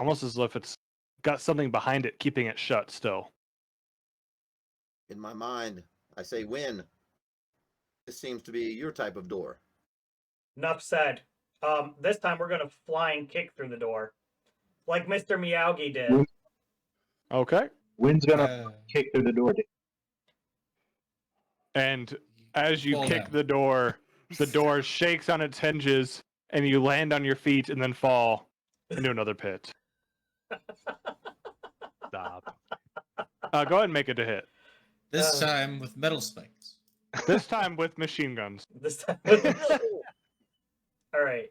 almost as if it's got something behind it keeping it shut still. In my mind, I say, Win. This seems to be your type of door. Enough said. This time we're gonna flying kick through the door, like Mr. Miyagi did. Okay. Wind's gonna kick through the door. And as you Fall kick down. the door shakes on its hinges, and you land on your feet and then fall into another pit. Stop. Go ahead and make it a hit. This time with metal spikes. This time with machine guns. This time. All right.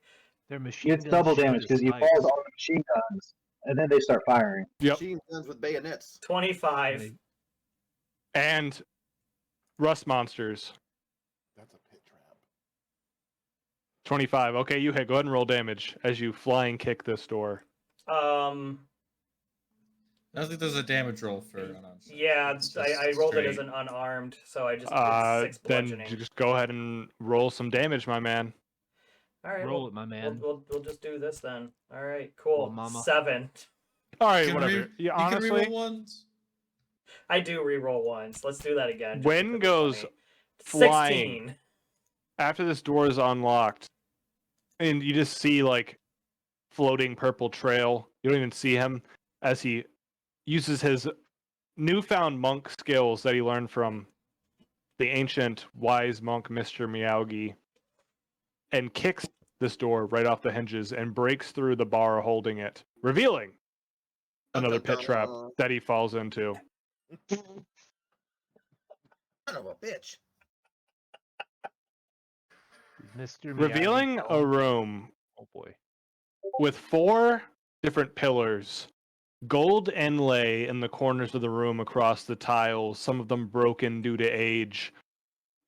Their machine It's guns double shoot damage as because you spikes. fall on the machine guns, and then they start firing. Yep. Machine guns with bayonets. 25. And rust monsters. That's a pit trap. 25. Okay, you hit. Go ahead and roll damage as you flying kick this door. I don't think there's a damage roll for unarmed. Yeah, It's just I rolled it as straight. an unarmed, so I just did 6 Then bludgeoning. just go ahead and roll some damage, my man. All right, Roll it, my man. We'll just do this then. All right, cool. Well, mama. 7. All right, You can whatever. re- Yeah, You can honestly, reroll ones. I do reroll once. Let's do that again. just When because it's goes funny. flying. 16. after this door is unlocked, and you just see like floating purple trail. You don't even see him as he uses his newfound monk skills that he learned from the ancient wise monk Mr. Miyagi, and kicks this door right off the hinges and breaks through the bar holding it, revealing another pit trap that he falls into. Son of a bitch. Mr. Miyagi Revealing a fell. room Oh boy. with 4 different pillars, gold inlay in the corners of the room across the tiles, some of them broken due to age,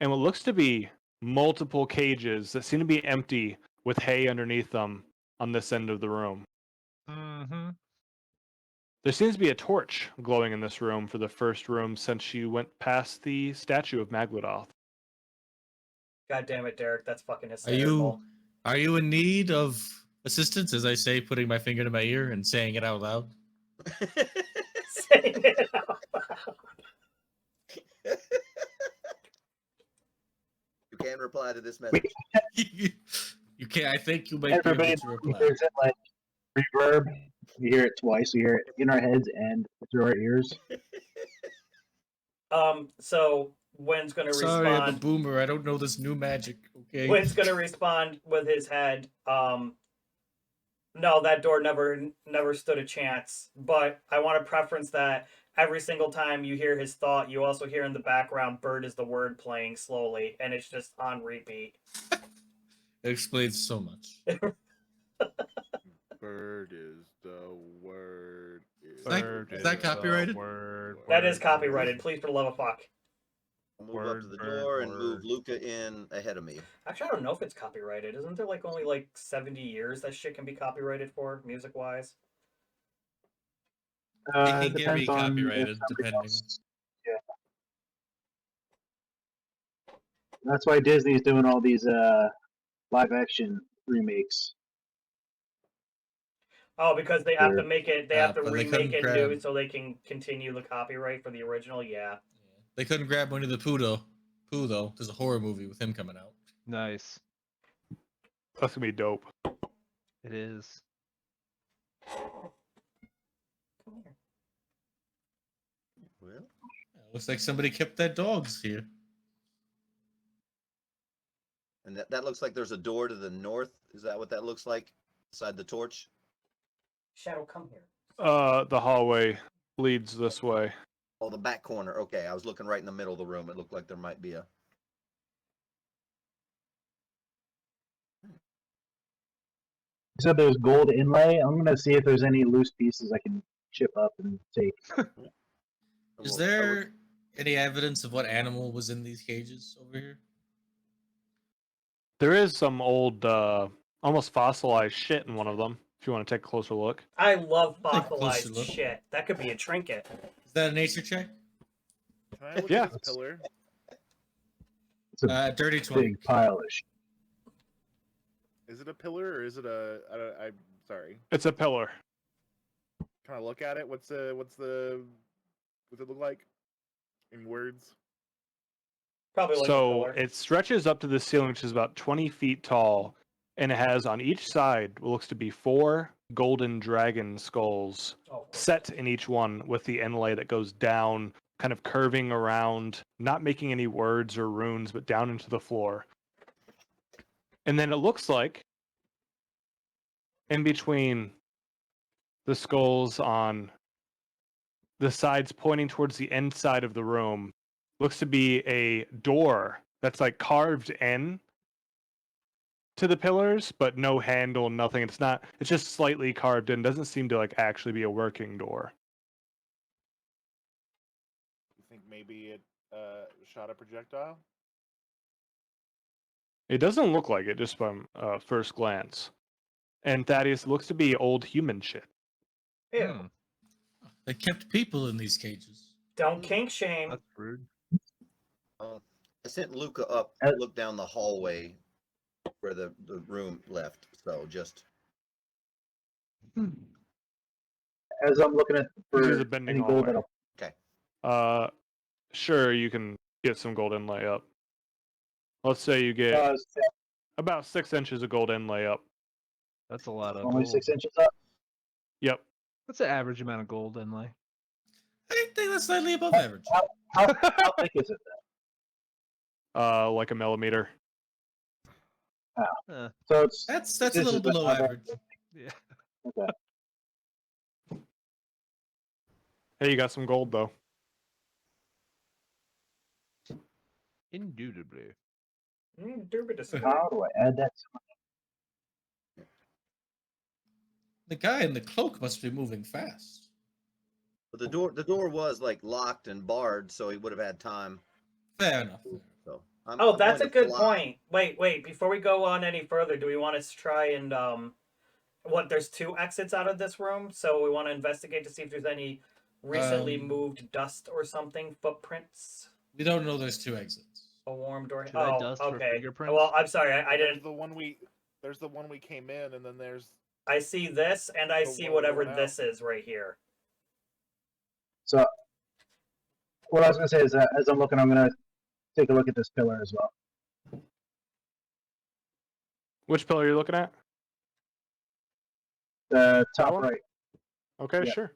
and what looks to be multiple cages that seem to be empty with hay underneath them on this end of the room. Mm-hmm. There seems to be a torch glowing in this room for the first room since you went past the statue of Magladoth. God damn it, Derek. That's fucking hysterical. Are you in need of assistance, as I say, putting my finger to my ear and saying it out loud? Saying it out loud. You can reply to this message. You can't. I think you might Everybody be able to reply. hears it like reverb. You hear it twice. You hear it in our heads and through our ears. So Wen's gonna Sorry, I'm a respond. boomer. I don't know this new magic. Okay. Wen's gonna respond with his head. No, that door never stood a chance. But I want to preference that every single time you hear his thought, you also hear in the background "Bird is the word" playing slowly, and it's just on repeat. It explains so much. Bird is the word. Is that copyrighted? That is copyrighted. Please, for the love of fuck. I'll move up to the door and move Luca in ahead of me. Actually, I don't know if it's copyrighted. Isn't there like only like 70 years that shit can be copyrighted for, music wise? It can get Depends on if copyrighted, somebody depending. else- Yeah. That's why Disney's doing all these live action remakes. Oh, because they have to Sure. make it. They have to But they remake it couldn't new grab- so they can continue the copyright for the original. Yeah. They couldn't grab Winnie the Pooh though. There's a horror movie with him coming out. Nice. That's gonna be dope. It is. Come here. Well, Looks like somebody kept their dogs here. and that looks like there's a door to the north. Is that what that looks like? Beside the torch? Shadow, come here. The hallway leads this way. Oh, the back corner. Okay, I was looking right in the middle of the room. It looked like there might be a... You said there's gold inlay. I'm gonna see if there's any loose pieces I can chip up and take. Is there any evidence of what animal was in these cages over here? There is some old, almost fossilized shit in one of them. If you want to take a closer look. I love Take a closer fossilized look. shit. That could be a trinket. Is that a nature check? Can I look Yeah. at this pillar? It's a Dirty 20. big pile of shit. Is it a pillar or is it a? I'm sorry. It's a pillar. Can I look at it? What's it look like in words? Probably like a So pillar. it stretches up to the ceiling, which is about 20 feet tall, and it has on each side what looks to be 4 golden dragon skulls Oh, set in each one, with the inlay that goes down, kind of curving around, not making any words or runes, but down into the floor. And then it looks like in between the skulls on the sides pointing towards the inside of the room looks to be a door that's like carved in to the pillars, but no handle, nothing. It's just slightly carved in. Doesn't seem to like actually be a working door. You think maybe it shot a projectile? It doesn't look like it just from first glance. And Thaddeus looks to be old human shit. Ew. Hmm, They kept people in these cages. Don't kink shame. that's rude. I sent Luca up, Uh, look down the hallway where the room left. So just As I'm looking at This is for a bending any gold hallway. that'll Sure, you can get some gold inlay up. Let's say you get uh, about 6 inches of gold inlay up. That's a lot of only gold. 6 inches up. Yep. That's the average amount of gold inlay. I think that's slightly above average. How thick is it Like a millimeter. Uh, So it's That's this a little is the below other- average. yeah. Okay. Hey, you got some gold though. Indubitably. Indubitably. How do I add that? The guy in the cloak must be moving fast. but the door was like locked and barred, so he would have had time. Fair enough. So Oh, I'm that's a going to good fly. point. Wait. Before we go on any further, do we want to try and there's 2 exits out of this room, so we want to investigate to see if there's any recently moved dust or something, footprints, We don't know there's 2 exits. a warm door. Should I Oh, dust for okay. fingerprints? Well, I'm sorry, I There's didn't. There's the one we came in, and then there's I see this, and I The see one whatever going this is right here. So what I was gonna say is that as I'm looking, I'm gonna take a look at this pillar as well. Which pillar are you looking at? The top one? right. Okay, Yeah. sure.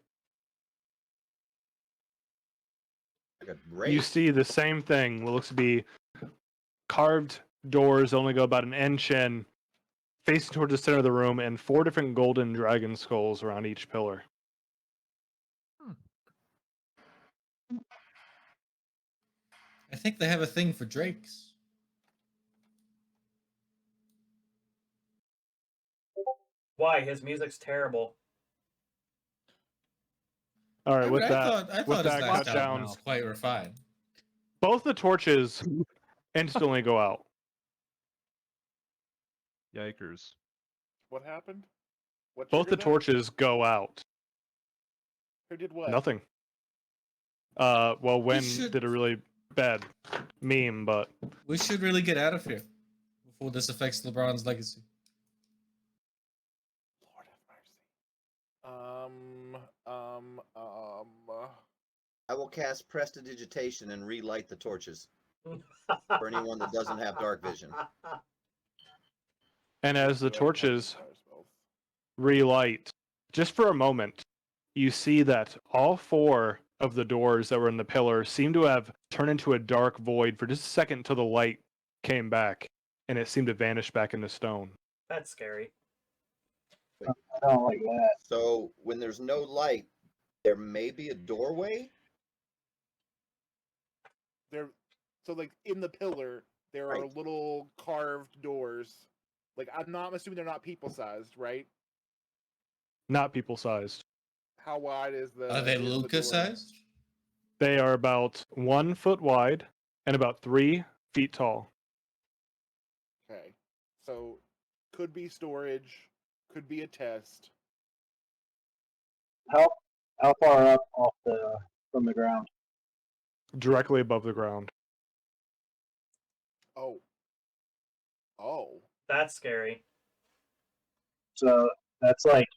Like a race. You see the same thing. What looks to be carved doors, only go about an inch in, facing towards the center of the room, and 4 different golden dragon skulls around each pillar. I think they have a thing for drakes. Why? His music's terrible. All right, with I that, thought with his that last cut album down, was quite refined. both the torches instantly go out. Yikers. what happened? What Both the triggered that? torches go out. Who did what? Nothing. Well, Wen should- did a really bad meme, but We should really get out of here before this affects LeBron's legacy. Lord have mercy. I will cast prestidigitation and relight the torches for anyone that doesn't have dark vision. and as the Do I have torches fire spells? relight, just for a moment, you see that all 4 of the doors that were in the pillar seem to have turned into a dark void for just a second until the light came back, and it seemed to vanish back into stone. That's scary. I don't like that. So when there's no light, there may be a doorway. There, so like in the pillar, there are Right. little carved doors. Like I'm assuming they're not people sized, right? Not people sized. How wide is the? Are they is the door? Luca sized? They are about 1 foot wide and about 3 feet tall. Okay, so could be storage, could be a test. How far up off from the ground? Directly above the ground. Oh. Oh. That's scary. So that's like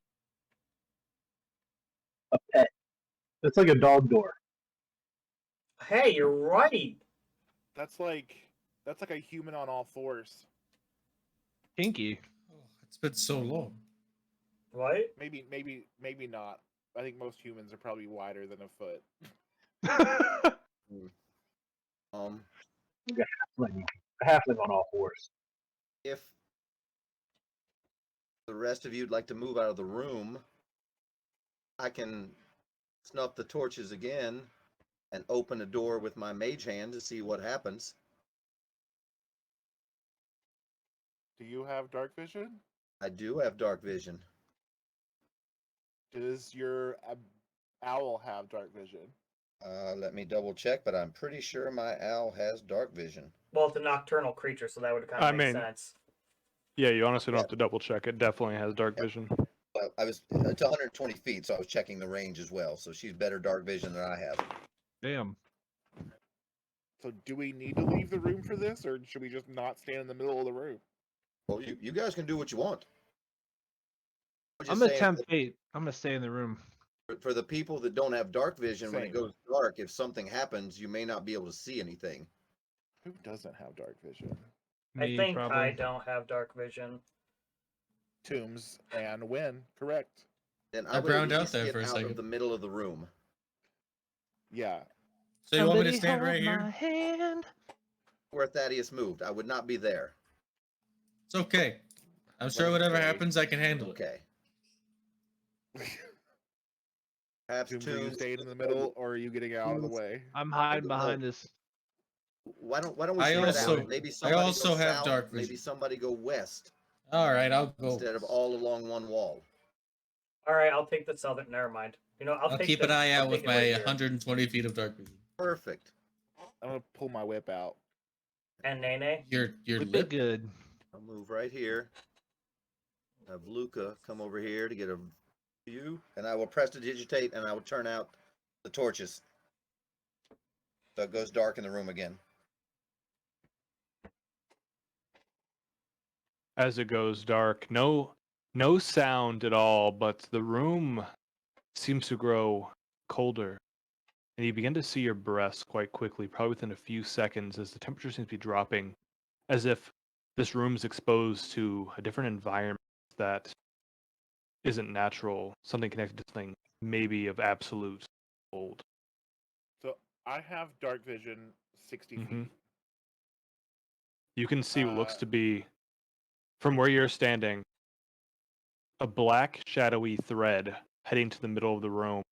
a pet. It's like a dog door. Hey, you're right. That's like a human on all fours. Kinky. Oh, it's been so long. What? Maybe not. I think most humans are probably wider than a foot. Um, A halfling on all fours. if the rest of you'd like to move out of the room, I can snuff the torches again and open a door with my mage hand to see what happens. Do you have dark vision? I do have dark vision. Does your owl have dark vision? Let me double check, but I'm pretty sure my owl has dark vision. Well, it's a nocturnal creature, so that would kind of make sense. Yeah, you honestly don't have to double check. It definitely has dark vision. Well, it's 120 feet, so I was checking the range as well. So she's better dark vision than I have. Damn. So do we need to leave the room for this, or should we just not stand in the middle of the room? Well, you guys can do what you want. I'm gonna tempt fate. I'm gonna stay in the room. For the people that don't have dark vision, when it Same. goes dark, if something happens, you may not be able to see anything. Who doesn't have dark vision? Me, I think probably. I don't have dark vision. Tombs and Win, correct? Then I I would browned at out least there get for a out second. of the middle of the room. Yeah. So you want me to Somebody stand hold right my here? hand. Where Thaddeus moved, I would not be there. It's okay. I'm sure whatever Okay. happens, I can handle it. Okay. Perhaps Tombs, are you Tombs, staying in the middle, or are you getting out of the way? I'm hiding don't know. behind this. why don't we I spread also- out? Maybe I somebody also go have south, dark maybe vision. somebody go west All right, I'll go. instead of all along one wall. All right, I'll take the southern. Never mind. You know, I'll I'll take keep this. an eye I'll out with take it my right here. 120 feet of dark vision. Perfect. I'm gonna pull my whip out. And Nene. Your Would be lip. good. I'll move right here. Have Luca come over here to get a view, and I will prestidigitate, and I will turn out the torches. So it goes dark in the room again. As it goes dark, no sound at all, but the room seems to grow colder. And you begin to see your breaths quite quickly, probably within a few seconds, as the temperature seems to be dropping, as if this room is exposed to a different environment that isn't natural, something connected to something maybe of absolute cold. So I have dark vision 60 Mhm. feet. You can see what looks Uh, to be, from where you're standing, a black shadowy thread heading to the middle of the room.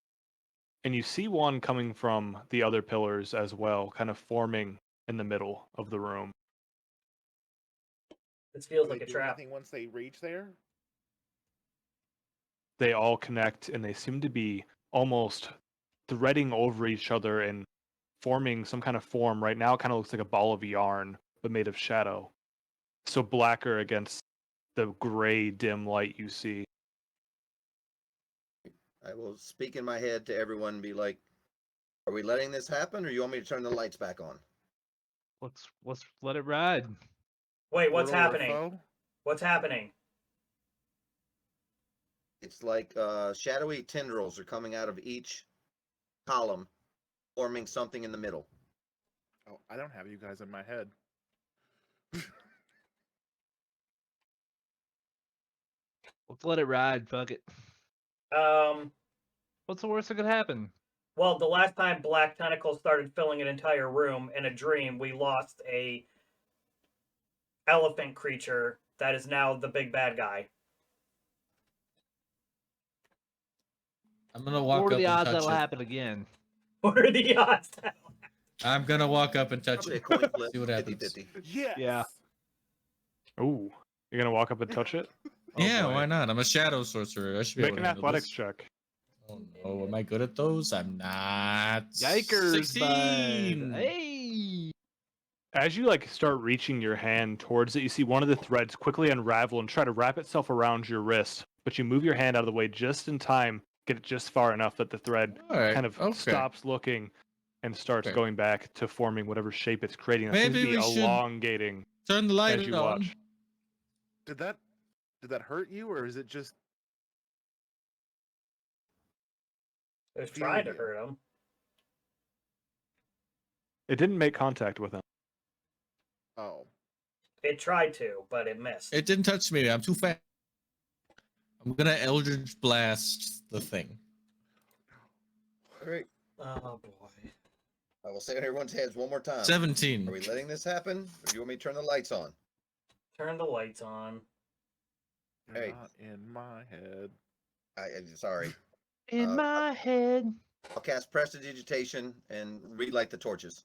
And you see one coming from the other pillars as well, kind of forming in the middle of the room. This feels do like they a do trap. anything once they reach there? They all connect and they seem to be almost threading over each other and forming some kind of form. Right now, it kind of looks like a ball of yarn, but made of shadow. So blacker against the gray, dim light you see. I will speak in my head to everyone and be like, are we letting this happen, or you want me to turn the lights back on? Let's let it ride. Wait, what's Mortal or happening? foe? What's happening? It's like shadowy tendrils are coming out of each column, forming something in the middle. Oh, I don't have you guys in my head. Let's let it ride. Fuck it. What's the worst that could happen? Well, the last time black tentacles started filling an entire room in a dream, we lost a elephant creature that is now the big bad guy. I'm gonna walk What are up the and odds touch that'll it. happen again? What are the odds? I'm gonna walk up and touch Probably a it. coin flip, See what happens. 50-50. Yes. Yeah. Ooh, you're gonna walk up and touch it? Oh, Yeah, boy. why not? I'm a shadow sorcerer. I should be Make able an to handle athletics this. check. Oh no, am I good at those? I'm not. Yikers, 16. bud. Hey. As you start reaching your hand towards it, you see one of the threads quickly unravel and try to wrap itself around your wrist. But you move your hand out of the way just in time, get it just far enough that the thread All right. kind of okay. stops looking and starts Okay. going back to forming whatever shape it's creating. It seems to Maybe be we should elongating Turn the light as you on. watch. Did that hurt you, or is it just It was trying to hurt him. It didn't make contact with him. Oh. It tried to, but it missed. It didn't touch me. I'm too fast. I'm gonna Eldritch Blast the thing. All right. Oh boy. I will say it in everyone's heads one more time. 17. Are we letting this happen, or do you want me to turn the lights on? Turn the lights on. You're Hey. not in my head. I'm sorry. In my head. I'll cast Prestidigitation and relight the torches.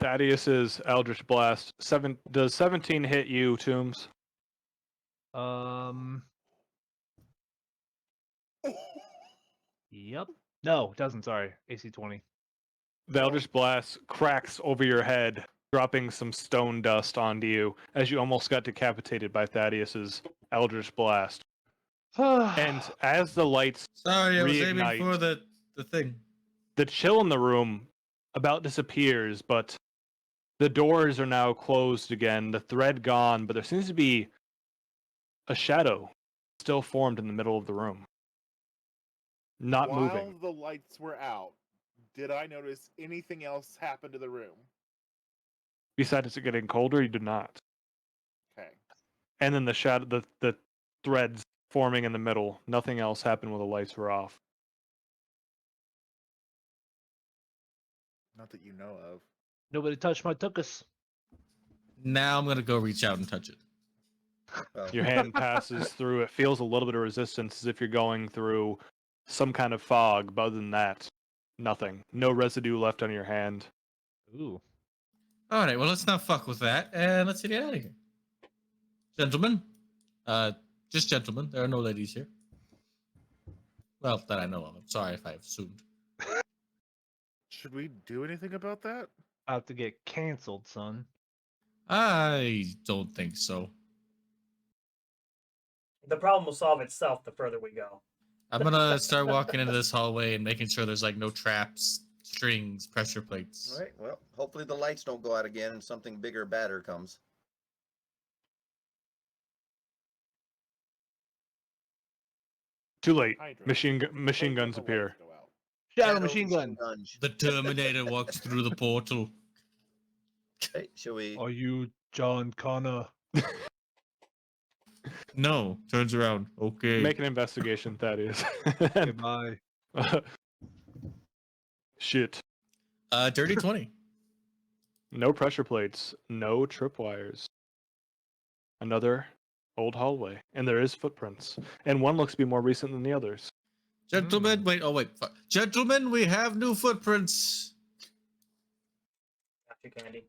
Thaddeus's Eldritch Blast. Does 17 hit you, Tombs? Yep. No, it doesn't. Sorry. AC 20. The Eldritch Blast cracks over your head, dropping some stone dust onto you as you almost got decapitated by Thaddeus's Eldritch Blast. And as the lights Sorry, I was aiming reignite, for the thing. the chill in the room about disappears, but the doors are now closed again, the thread gone, but there seems to be a shadow still formed in the middle of the room. Not While moving. the lights were out, did I notice anything else happen to the room? Besides it getting colder, you did not. Okay. And then the shadow, the threads forming in the middle. Nothing else happened when the lights were off. Not that you know of. Nobody touched my tuchus. Now I'm gonna go reach out and touch it. Your hand passes through. It feels a little bit of resistance as if you're going through some kind of fog, but other than that, nothing. No residue left on your hand. Ooh. All right, well, let's not fuck with that, and let's get out of here. Gentlemen. Just gentlemen. There are no ladies here. Well, that I know of. I'm sorry if I assumed. Should we do anything about that? About to get canceled, son. I don't think so. The problem will solve itself the further we go. I'm gonna start walking into this hallway and making sure there's like no traps, strings, pressure plates. All right. Well, hopefully the lights don't go out again and something bigger, badder comes. Too late. Hydra. Machine Wait guns till the lights appear. go out. Shadow machine gun. guns. The Terminator walks through the portal. Hey, shall we? Are you John Connor? No, turns around. Okay. Make an investigation, Thaddeus. Goodbye. Shit. Dirty 20. No pressure plates. No tripwires. Another old hallway. And there is footprints. And one looks to be more recent than the others. Gentlemen, wait, oh wait. Fuck. Gentlemen, we have new footprints. Got you, Candy.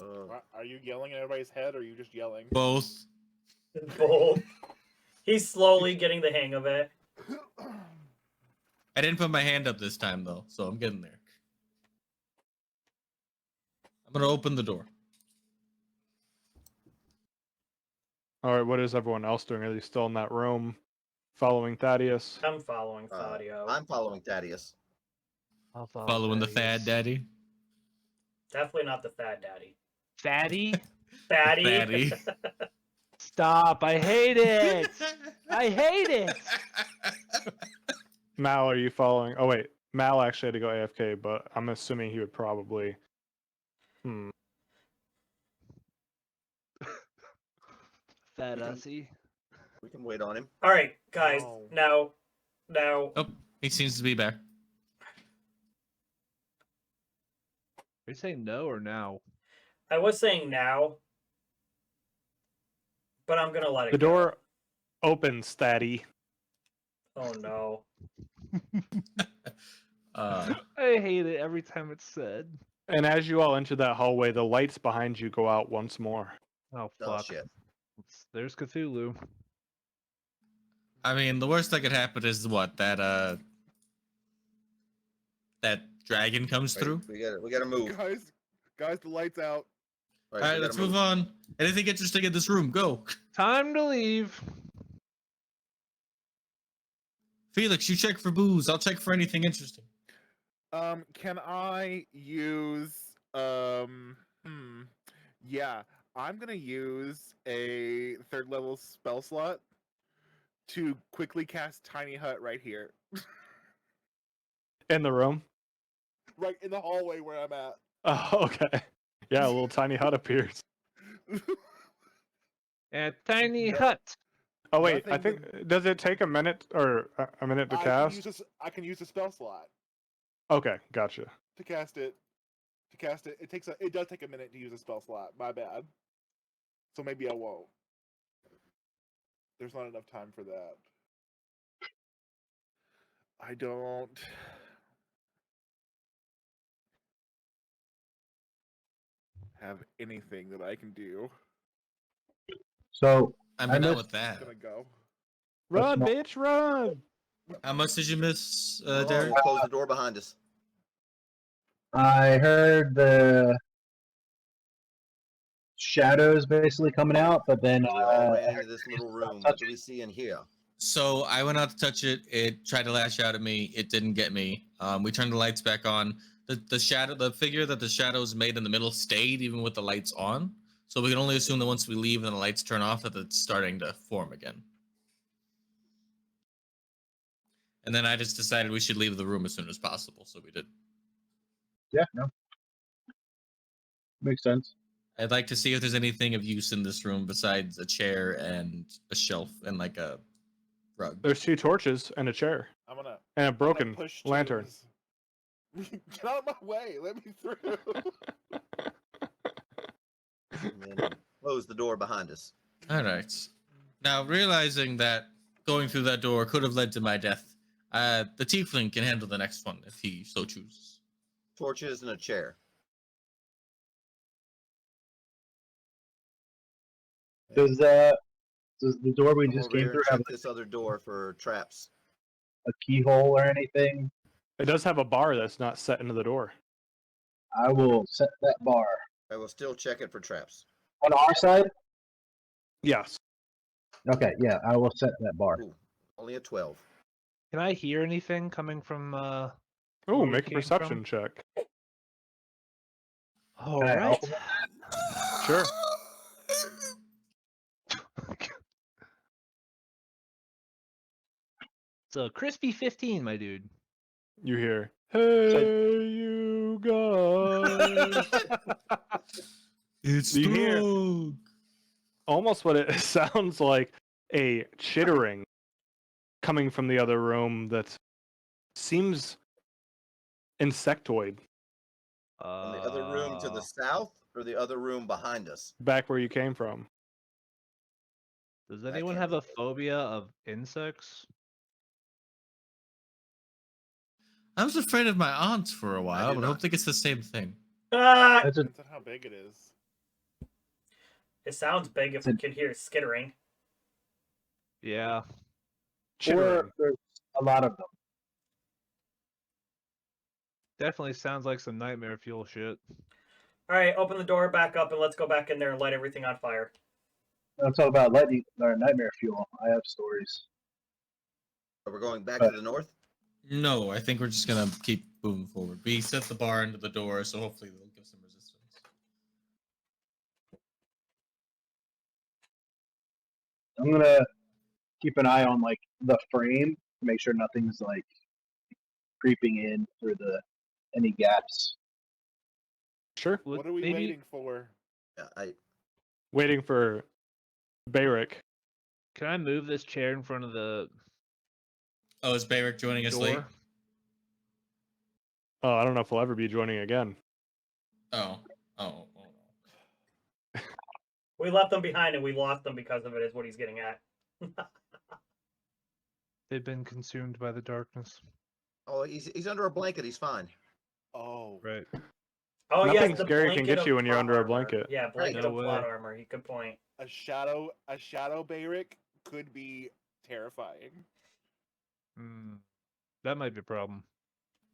Uh, Are you yelling in everybody's head, or are you just yelling? Both. Bold. He's slowly getting the hang of it. I didn't put my hand up this time though, so I'm getting there. I'm gonna open the door. All right, what is everyone else doing? Are they still in that room following Thaddeus? I'm following Thadio. I'm following Thaddeus. I'll follow Following the Thaddeus. Thad Daddy. Definitely not the Thad Daddy. Fatty? Fatty. Fatty. Stop. I hate it. I hate it. Mal, are you following? Oh, wait. Mal actually had to go AFK, but I'm assuming he would probably. Fat ussy. We can wait on him. All right, guys. No. Now. Oh, he seems to be back. Are you saying no or now? I was saying now, but I'm gonna let it The go. door opens, Thaddy. Oh no. Uh, I hate it every time it's said. And as you all enter that hallway, the lights behind you go out once more. Oh, Oh, fuck. shit. There's Cthulhu. I mean, the worst that could happen is what that dragon comes Right, through. we gotta move. Guys, the lights out. All right, we let's gotta move on. Anything interesting in this room? Go, Time to leave. Felix. You check for booze. I'll check for anything interesting. Can I use yeah, I'm gonna use a 3rd level spell slot to quickly cast Tiny Hut right here, In the room. right in the hallway where I'm at. Oh, okay. Yeah, a little tiny hut appears. A tiny No. hut. Oh wait, I Nothing think does it take a minute or a minute to cast? I can use a spell slot Okay, gotcha. to cast it. It does take a minute to use a spell slot. My bad. So maybe I won't. There's not enough time for that. I don't have anything that I can do. So I mean, I not missed- with that. I'm gonna go. Run, small- bitch, run! How much did you miss, Hold on, Derek? we'll close the door behind us. I heard the shadows basically coming out, but then We all ran into this little room. What do we see in here? So I went out to touch it. It tried to lash out at me. It didn't get me. We turned the lights back on. The figure that the shadows made in the middle stayed even with the lights on. So we can only assume that once we leave and the lights turn off, that it's starting to form again. And then I just decided we should leave the room as soon as possible. So we did. yeah, no, makes sense. I'd like to see if there's anything of use in this room besides a chair and a shelf and like a rug. There's 2 torches and a chair I'm gonna and a I'm gonna broken push lantern. Tubes. Get out of my way. Let me through. And then close the door behind us. All right. Now, realizing that going through that door could have led to my death, the tiefling can handle the next one if he so chooses. Torches and a chair. Does the door we Come just over came here through and have check this other door for traps. a keyhole or anything? It does have a bar that's not set into the door. I will set that bar I will still check it for traps. on our side. Yes. Okay, yeah, I will set that bar. Ooh, only a 12. Can I hear anything coming from Oh, Where we make a came perception from? check. All Can I right. open Sure. It's a crispy 15, my dude. You hear, "Hey, you guys!" It's You hear- Strog. Almost what it sounds like, a chittering coming from the other room that seems insectoid. From the other room to the south or the other room behind us? Back where you came from. Does That anyone can't have be a phobia of insects? I was afraid of my aunts for a while, do but I don't not. think it's the same thing. Ah! That's a, Depends on how big it is. It sounds big if we could hear skittering. Yeah. Chittering. or there's a lot of them. Definitely sounds like some nightmare fuel shit. All right, open the door back up and let's go back in there and light everything on fire. I'm talking about lightning or nightmare fuel. I have stories. So we're going back to the north? No, I think we're just gonna keep moving forward. We set the bar into the door, so hopefully they'll give some resistance. I'm gonna keep an eye on like the frame to make sure nothing's like creeping in through any gaps. Sure. Would What are we maybe- waiting for? Yeah, Waiting for Bayrick. Can I move this chair in front of the Oh, is Bayrick joining us late? door? Oh, I don't know if we'll ever be joining again. Oh. We left them behind and we lost them because of it, is what he's getting at. They've been consumed by the darkness. Oh, he's under a blanket. He's fine. Oh, Right. Oh, Nothing yes, the scary can blanket get of you when you're plot under a armor. blanket. Yeah, blanket No of plot way. armor. Good point. a shadow Bayrick could be terrifying. That might be a problem.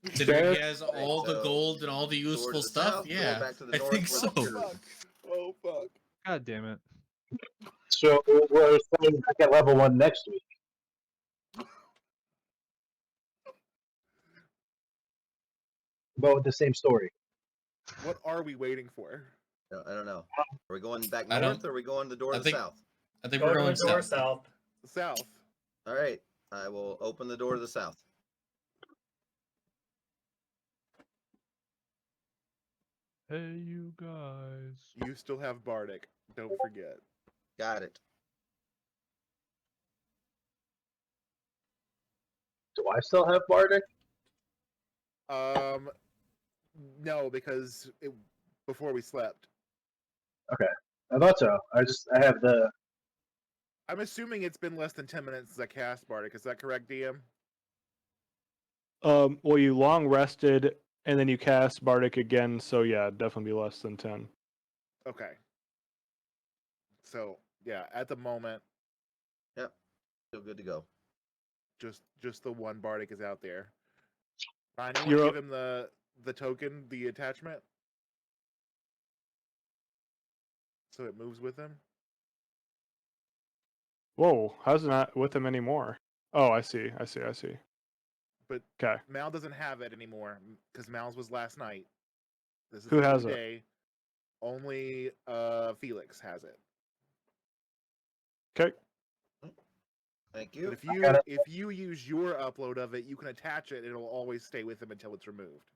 Considering he has all the so gold and all the door to useful the stuff, south, door yeah, back to the I north, think where so. the chitter is. Oh fuck. God damn it. So we're starting back at level 1 next week. But with the same story. What are we waiting for? No, I don't know. Are we going back I north don't- or are we going the door I to the think- south? I think Go we're to going the door south. south. South. All right. I will open the door to the south. Hey, you guys. You still have Bardic. Don't forget. Got it. Do I still have Bardic? No, because before we slept. I thought so. I have the. I'm assuming it's been less than 10 minutes since I cast Bardic. Is that correct, DM? Well, you long rested and then you cast Bardic again, so yeah, definitely be less than 10. Okay. So yeah, at the moment, Yep. Still good to go. just the one Bardic is out there. Fine, you want You're to o- give him the token, the attachment, so it moves with him. Whoa, how's it not with him anymore? Oh, I see. But Okay. Mal doesn't have it anymore because Mal's was last night. This is Who the has new it? day. Only Felix has it. Okay. Thank But you. if you use your upload of it, you can attach it. It'll always stay with him until it's removed.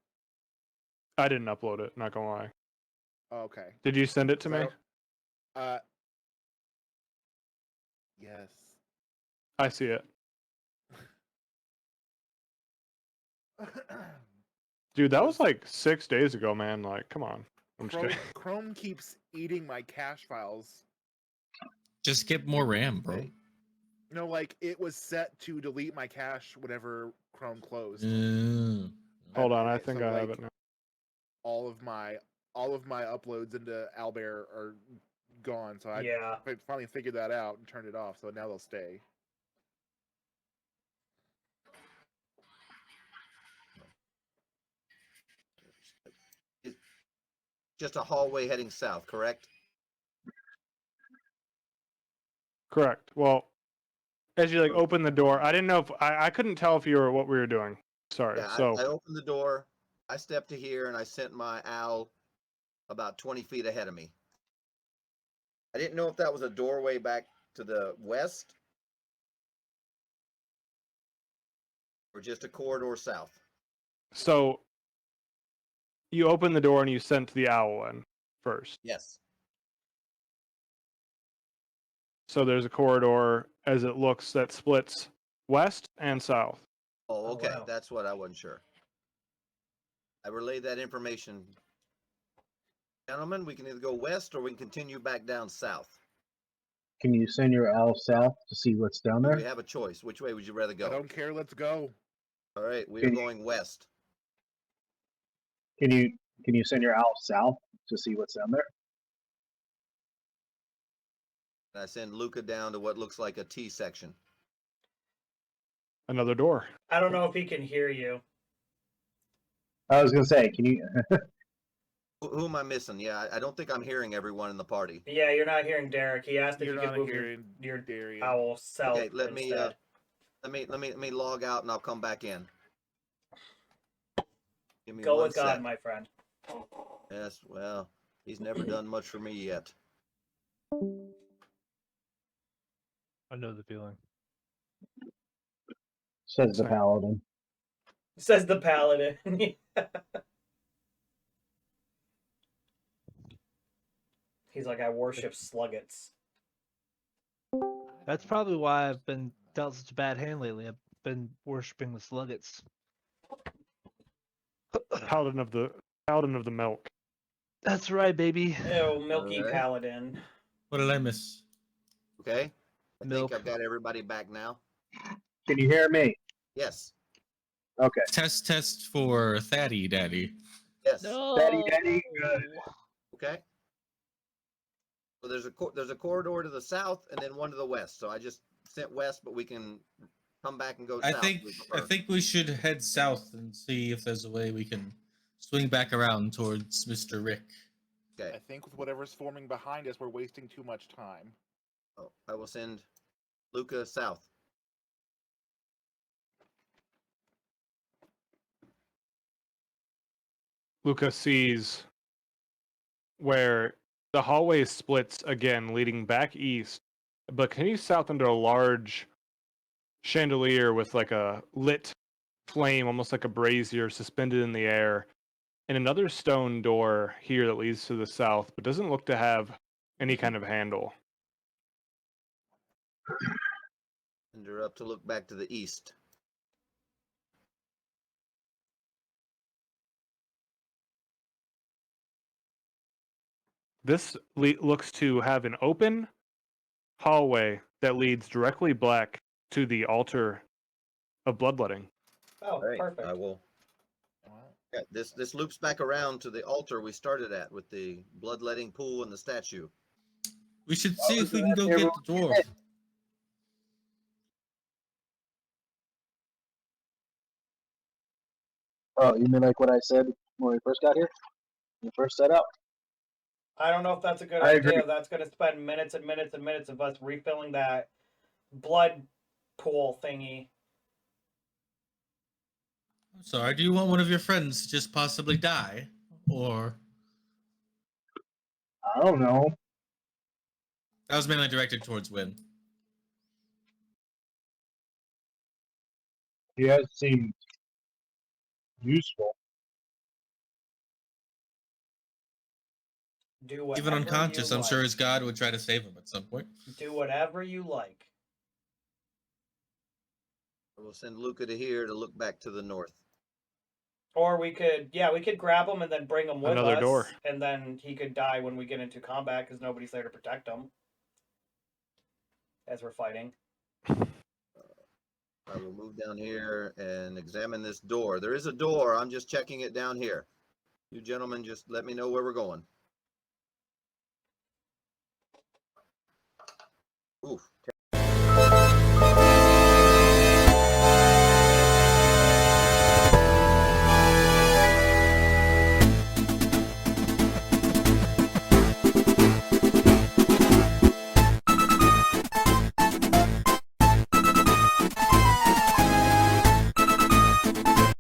I didn't upload it, not gonna lie. Okay. Did you send it to me? Yes. I see it. Dude, that was like 6 days ago, man. Like, come on. I'm just kidding. Chrome keeps eating my cache files. Just get more RAM, bro. Okay. No, like it was set to delete my cache whenever Chrome closed. Hold on, And I think I have it now. All of my uploads into Owlbear are gone, so I finally figured that out and turned it off. So now they'll stay. Just a hallway heading south, correct? Correct. Well, as you like open the door, I didn't know if I couldn't tell if you were what we were doing. Sorry. Yeah, So I opened the door. I stepped to here and I sent my owl about 20 feet ahead of me. I didn't know if that was a doorway back to the west or just a corridor south. so you opened the door and you sent the owl in first. Yes. So there's a corridor as it looks that splits west and south. Oh, Oh, okay. wow. That's what I wasn't sure. I relayed that information. Gentlemen, we can either go west or we can continue back down south. Can you send your owl south to see what's down Do there? we have a choice? Which way would you rather I go? don't care. Let's go. All right, we are Can you- going west. Can you send your owl south to see what's down there? And I send Luca down to what looks like a T section. Another door. I don't know if he can hear you. I was gonna say, can you? Who am I missing? Yeah, I don't think I'm hearing everyone in the party. Yeah, you're not hearing Derek. He asked if You're you not could move hearing your Darian. owl south Okay, let me instead. let me log out and I'll come back in. Give me Go one with God, sec. my friend. Yes, well, he's never done much for me yet. I know the feeling. Says the Same. paladin. Says the paladin. He's like, I worship sluggets. That's probably why I've been dealt such a bad hand lately. I've been worshiping the sluggets. Paladin of the milk. That's right, baby. Ew, milky Alright. paladin. What did I miss? Okay? I Milk. think I've got everybody back now. Can you hear me? Yes. Okay. Test for Thaddy Daddy. Yes. No. Daddy, good. Okay. So there's a corridor to the south and then one to the west. So I just sent west, but we can come back and go I south. think if we I prefer. think we should head south and see if there's a way we can swing back around towards Mr. Rick. Okay. I think with whatever's forming behind us, we're wasting too much time. Oh, I will send Luca south. Luca sees where the hallway splits again, leading back east, but continues south into a large chandelier with like a lit flame, almost like a brazier, suspended in the air, and another stone door here that leads to the south, but doesn't look to have any kind of handle. And you're up to look back to the east. This looks to have an open hallway that leads directly back to the altar of bloodletting. Oh, Right. perfect. I will. Yeah, this loops back around to the altar we started at with the bloodletting pool and the statue. We should see if we can go get the dwarf. Oh, you mean like what I said when we first got here? When we first set up? I don't know if that's a good I idea. agree. That's going to spend minutes and minutes and minutes of us refilling that blood pool thingy. Sorry, do you want one of your friends to just possibly die? Or I don't know. that was mainly directed towards Win. He has seemed useful. Do whatever Even unconscious, you I'm sure like. his god would try to save him at some point. Do whatever you like. We'll send Luca to here to look back to the north. Or we could grab him and then bring him with Another us, door. and then he could die when we get into combat because nobody's there to protect him as we're fighting. I will move down here and examine this door. There is a door. I'm just checking it down here. You gentlemen just let me know where we're going. Oof.